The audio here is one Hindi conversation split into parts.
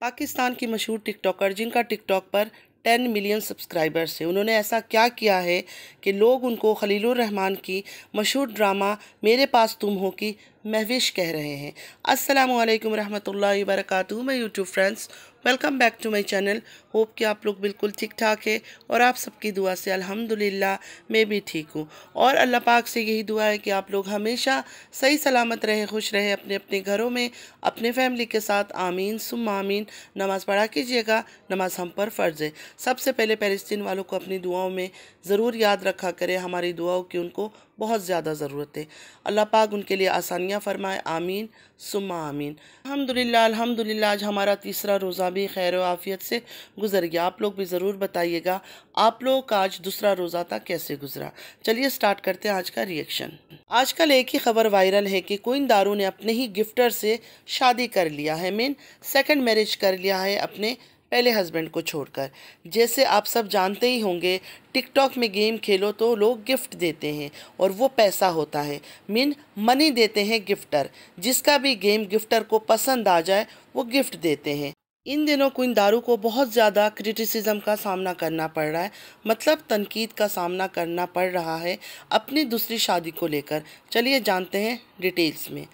पाकिस्तान की मशहूर टिकटॉकर जिनका टिकटॉक पर 10 मिलियन सब्सक्राइबर्स हैं, उन्होंने ऐसा क्या किया है कि लोग उनको खलीलुर रहमान की मशहूर ड्रामा मेरे पास तुम हो की महविश कह रहे हैं। अस्सलामु अलैकुम रहमतुल्लाहि व बरकातुहू। मैं YouTube friends, welcome back to my channel. Hope कि आप लोग बिल्कुल ठीक ठाक है और आप सबकी दुआ से अल्हम्दुलिल्लाह मैं भी ठीक हूँ। और अल्लाह पाक से यही दुआ है कि आप लोग हमेशा सही सलामत रहे, खुश रहे अपने अपने घरों में अपने फैमिली के साथ। आमीन सुम्मा आमीन। नमाज़ पढ़ा कीजिएगा, नमाज हम पर फ़र्ज़ है। सबसे पहले फ़लस्तीन वालों को अपनी दुआओं में ज़रूर याद रखा करें। हमारी दुआओं की उनको बहुत ज़्यादा ज़रूरत है। अल्लाह पाक उनके लिए आसानियाँ फ़रमाए। आमीन सुम्मा आमीन। अल्हम्दुलिल्लाह अल्हम्दुलिल्लाह। आज हमारा तीसरा रोज़ा भी खैर व आफ़ियत से गुजर गया। आप लोग भी ज़रूर बताइएगा आप लोगों का आज दूसरा रोज़ा था कैसे गुजरा। चलिए स्टार्ट करते हैं आज का रिएक्शन। आजकल एक ही खबर वायरल है कि क्वीन दारू ने अपने ही गिफ्टर से शादी कर लिया है, मीन सेकंड मैरिज कर लिया है अपने पहले हस्बैंड को छोड़कर। जैसे आप सब जानते ही होंगे, टिकटॉक में गेम खेलो तो लोग गिफ्ट देते हैं और वो पैसा होता है, मीन मनी देते हैं गिफ्टर। जिसका भी गेम गिफ्टर को पसंद आ जाए वो गिफ्ट देते हैं। इन दिनों क्वीन दारू को बहुत ज़्यादा क्रिटिसिज्म का सामना करना पड़ रहा है, मतलब तनकीद का सामना करना पड़ रहा है अपनी दूसरी शादी को लेकर। चलिए जानते हैं डिटेल्स में।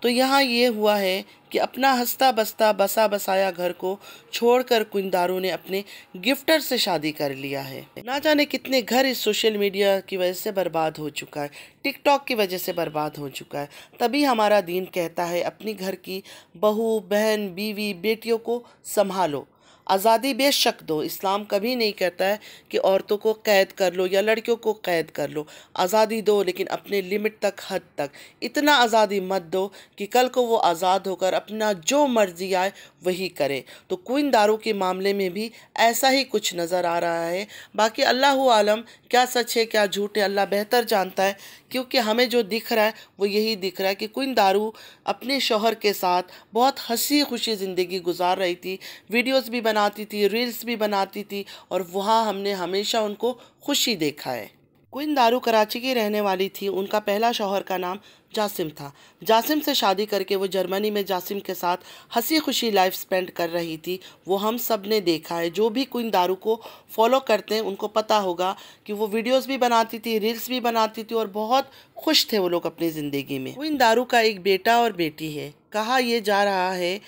तो यहाँ ये हुआ है कि अपना हंसता बसता बसा बसाया घर को छोड़कर क्वीन दारू ने अपने गिफ्टर से शादी कर लिया है। ना जाने कितने घर इस सोशल मीडिया की वजह से बर्बाद हो चुका है, टिकटॉक की वजह से बर्बाद हो चुका है। तभी हमारा दीन कहता है अपनी घर की बहू, बहन, बीवी, बेटियों को संभालो, आज़ादी बेशक दो। इस्लाम कभी नहीं कहता है कि औरतों को कैद कर लो या लड़कियों को कैद कर लो। आज़ादी दो, लेकिन अपने लिमिट तक, हद तक। इतना आज़ादी मत दो कि कल को वो आज़ाद होकर अपना जो मर्जी आए वही करे। तो क्वीन दारू के मामले में भी ऐसा ही कुछ नज़र आ रहा है। बाकी अल्लाह आलम क्या सच है क्या झूठ है, अल्लाह बेहतर जानता है। क्योंकि हमें जो दिख रहा है वो यही दिख रहा है कि क्वीन दारू अपने शौहर के साथ बहुत हंसी खुशी ज़िंदगी गुजार रही थी। वीडियोस भी बनाती थी, रील्स भी बनाती थी और वहाँ हमने हमेशा उनको खुशी देखा है। क्वीन दारू कराची की रहने वाली थी। उनका पहला शौहर का नाम जासिम था। जासिम से शादी करके वो जर्मनी में जासिम के साथ हंसी खुशी लाइफ स्पेंड कर रही थी। वो हम सब ने देखा है। जो भी क्वीन दारू को फॉलो करते हैं उनको पता होगा कि वो वीडियोस भी बनाती थी, रील्स भी बनाती थी और बहुत खुश थे वो लोग अपनी ज़िंदगी में। क्वीन दारू का एक बेटा और बेटी है। कहा यह जा रहा है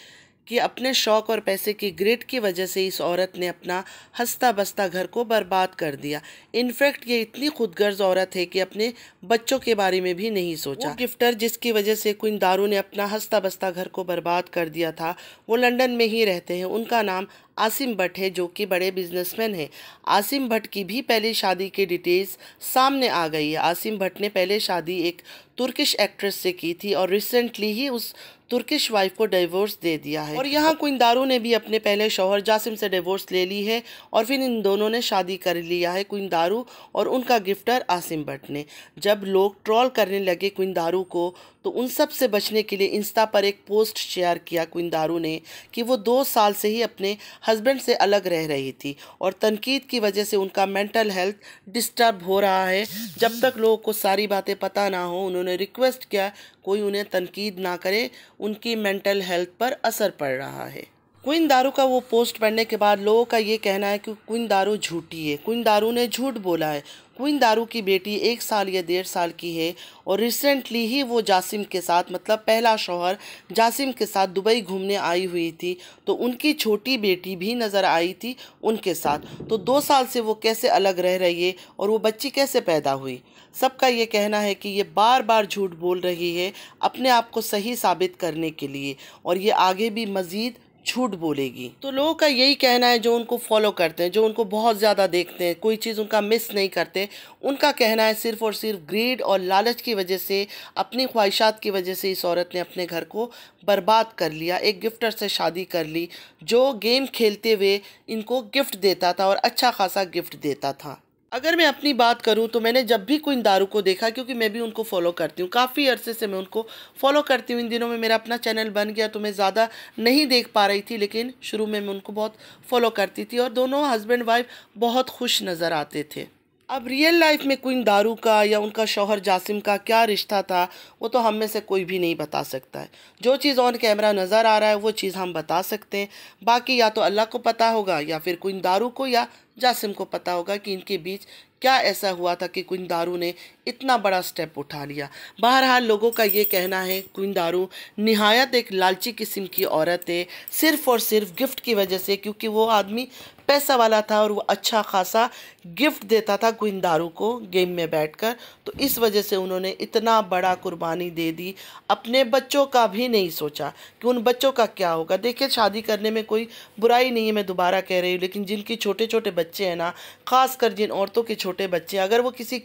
कि अपने शौक़ और पैसे की ग्रिड की वजह से इस औरत ने अपना हंसता बसता घर को बर्बाद कर दिया। इनफैक्ट ये इतनी खुदगर्ज औरत है कि अपने बच्चों के बारे में भी नहीं सोचा। वो गिफ्टर जिसकी वजह से क्वीन दारू ने अपना हंसता बसता घर को बर्बाद कर दिया था, वो लंदन में ही रहते हैं। उनका नाम आसिम भट्ट है, जो कि बड़े बिजनेसमैन हैं। आसिम भट्ट की भी पहली शादी की डिटेल्स सामने आ गई है। आसिम भट्ट ने पहले शादी एक तुर्किश एक्ट्रेस से की थी और रिसेंटली ही उस तुर्किश वाइफ को डिवोर्स दे दिया है। और यहाँ क्वीन दारू ने भी अपने पहले शौहर जासिम से डिवोर्स ले ली है और फिर इन दोनों ने शादी कर लिया है, क्वीन दारू और उनका गिफ्टर आसिम भट्ट ने। जब लोग ट्रोल करने लगे क्वीन दारू को, तो उन सब से बचने के लिए इंस्टा पर एक पोस्ट शेयर किया क्वीन दारू ने कि वो 2 साल से ही अपने हस्बैंड से अलग रह रही थी और तनकीद की वजह से उनका मेंटल हेल्थ डिस्टर्ब हो रहा है। जब तक लोगों को सारी बातें पता ना हो, उन्होंने रिक्वेस्ट किया कोई उन्हें तनकीद ना करे, उनकी मेंटल हेल्थ पर असर पड़ रहा है। क्वीन दारू का वो पोस्ट पढ़ने के बाद लोगों का ये कहना है कि क्वीन दारू झूठी है, क्वीन दारू ने झूठ बोला है। क्वीन दारू की बेटी 1 साल या 1.5 साल की है और रिसेंटली ही वो जासिम के साथ, मतलब पहला शौहर जासिम के साथ दुबई घूमने आई हुई थी। तो उनकी छोटी बेटी भी नज़र आई थी उनके साथ। तो 2 साल से वो कैसे अलग रह रही है और वो बच्ची कैसे पैदा हुई। सबका ये कहना है कि ये बार बार झूठ बोल रही है अपने आप को सही साबित करने के लिए और ये आगे भी मज़ीद झूठ बोलेगी। तो लोगों का यही कहना है, जो उनको फॉलो करते हैं, जो उनको बहुत ज़्यादा देखते हैं, कोई चीज़ उनका मिस नहीं करते, उनका कहना है सिर्फ़ और सिर्फ ग्रीड और लालच की वजह से, अपनी ख्वाहिशात की वजह से इस औरत ने अपने घर को बर्बाद कर लिया। एक गिफ्टर से शादी कर ली जो गेम खेलते हुए इनको गिफ्ट देता था और अच्छा खासा गिफ्ट देता था। अगर मैं अपनी बात करूं तो मैंने जब भी क्वीन दारू को देखा, क्योंकि मैं भी उनको फॉलो करती हूं, काफ़ी अरसे से मैं उनको फॉलो करती हूं। इन दिनों में मेरा अपना चैनल बन गया तो मैं ज़्यादा नहीं देख पा रही थी, लेकिन शुरू में मैं उनको बहुत फॉलो करती थी और दोनों हस्बैंड वाइफ बहुत खुश नज़र आते थे। अब रियल लाइफ में क्वीन दारू का या उनका शौहर जासिम का क्या रिश्ता था, वो तो हम में से कोई भी नहीं बता सकता है। जो चीज़ ऑन कैमरा नज़र आ रहा है वो चीज़ हम बता सकते हैं, बाकी या तो अल्लाह को पता होगा या फिर क्वीन दारू को या जासिम को पता होगा कि इनके बीच क्या ऐसा हुआ था कि क्वीन दारू ने इतना बड़ा स्टेप उठा लिया। बहरहाल लोगों का ये कहना है क्वीन दारू निहायत एक लालची किस्म की औरत है, सिर्फ़ और सिर्फ गिफ्ट की वजह से, क्योंकि वो आदमी पैसा वाला था और वो अच्छा खासा गिफ्ट देता था क्वीन दारू को गेम में बैठकर, तो इस वजह से उन्होंने इतना बड़ा कुर्बानी दे दी। अपने बच्चों का भी नहीं सोचा कि उन बच्चों का क्या होगा। देखिए, शादी करने में कोई बुराई नहीं है, मैं दोबारा कह रही हूँ, लेकिन जिनकी छोटे छोटे बच्चे हैं ना, ख़ासकर जिन औरतों के छोटे बच्चे हैं, अगर वो किसी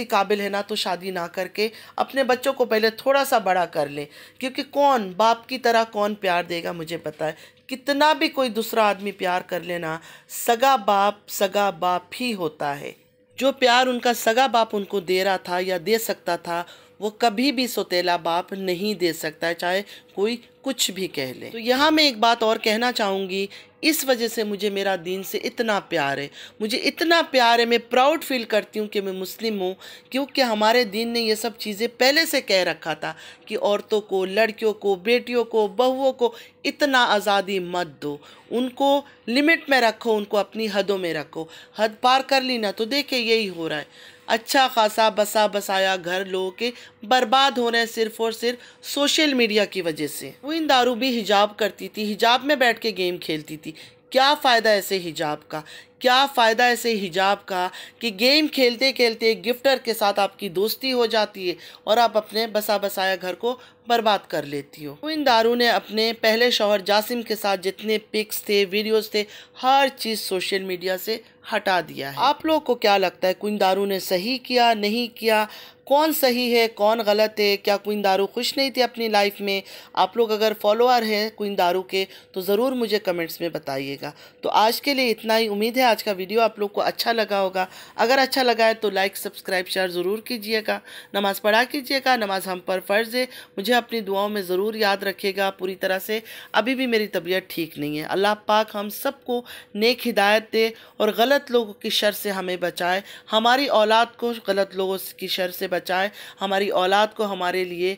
काबिल है ना, तो शादी ना करके अपने बच्चों को पहले थोड़ा सा बड़ा कर ले, क्योंकि कौन बाप की तरह कौन प्यार देगा मुझे पता है। कितना भी कोई दूसरा आदमी प्यार कर लेना, सगा बाप ही होता है। जो प्यार उनका सगा बाप उनको दे रहा था या दे सकता था, वो कभी भी सौतेला बाप नहीं दे सकता है, चाहे कोई कुछ भी कह ले। तो यहाँ मैं एक बात और कहना चाहूँगी, इस वजह से मुझे मेरा दीन से इतना प्यार है, मुझे इतना प्यार है, मैं प्राउड फील करती हूँ कि मैं मुस्लिम हूँ, क्योंकि हमारे दीन ने ये सब चीज़ें पहले से कह रखा था कि औरतों को, लड़कियों को, बेटियों को, बहुओं को इतना आज़ादी मत दो, उनको लिमिट में रखो, उनको अपनी हदों में रखो। हद पार कर ली ना तो देखिए यही हो रहा है, अच्छा खासा बसा बसाया घर लोगों के बर्बाद हो रहे हैं सिर्फ और सिर्फ सोशल मीडिया की वजह से। क्वीन दारू भी हिजाब करती थी, हिजाब में बैठ के गेम खेलती थी। क्या फ़ायदा ऐसे हिजाब का, क्या फ़ायदा ऐसे हिजाब का कि गेम खेलते खेलते गिफ्टर के साथ आपकी दोस्ती हो जाती है और आप अपने बसा बसाया घर को बर्बाद कर लेती हो। क्वीन दारू ने अपने पहले शौहर जासिम के साथ जितने पिक्स थे, वीडियोस थे, हर चीज़ सोशल मीडिया से हटा दिया है। आप लोग को क्या लगता है, क्वीन दारू ने सही किया, नहीं किया? कौन सही है, कौन गलत है? क्या क्वीन दारू खुश नहीं थी अपनी लाइफ में? आप लोग अगर फॉलोअर हैं क्वीन दारू के तो ज़रूर मुझे कमेंट्स में बताइएगा। तो आज के लिए इतना ही। उम्मीद है आज का वीडियो आप लोग को अच्छा लगा होगा। अगर अच्छा लगा है तो लाइक, सब्सक्राइब, शेयर ज़रूर कीजिएगा। नमाज़ पढ़ा कीजिएगा, नमाज़ हम पर फ़र्ज़ है। मुझे अपनी दुआओं में ज़रूर याद रखिएगा। पूरी तरह से अभी भी मेरी तबीयत ठीक नहीं है। अल्लाह पाक हम सबको नेक हिदायत दे और गलत लोगों की शर से हमें बचाए, हमारी औलाद को गलत लोगों की शर से बचाए, हमारी औलाद को हमारे लिए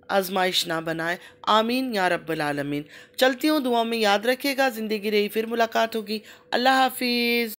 आजमाइश ना बनाए। आमीन या रब्बल आलमीन। चलती हूँ, दुआ में याद रखिएगा। ज़िंदगी रही फिर मुलाकात होगी। अल्लाह हाफिज़।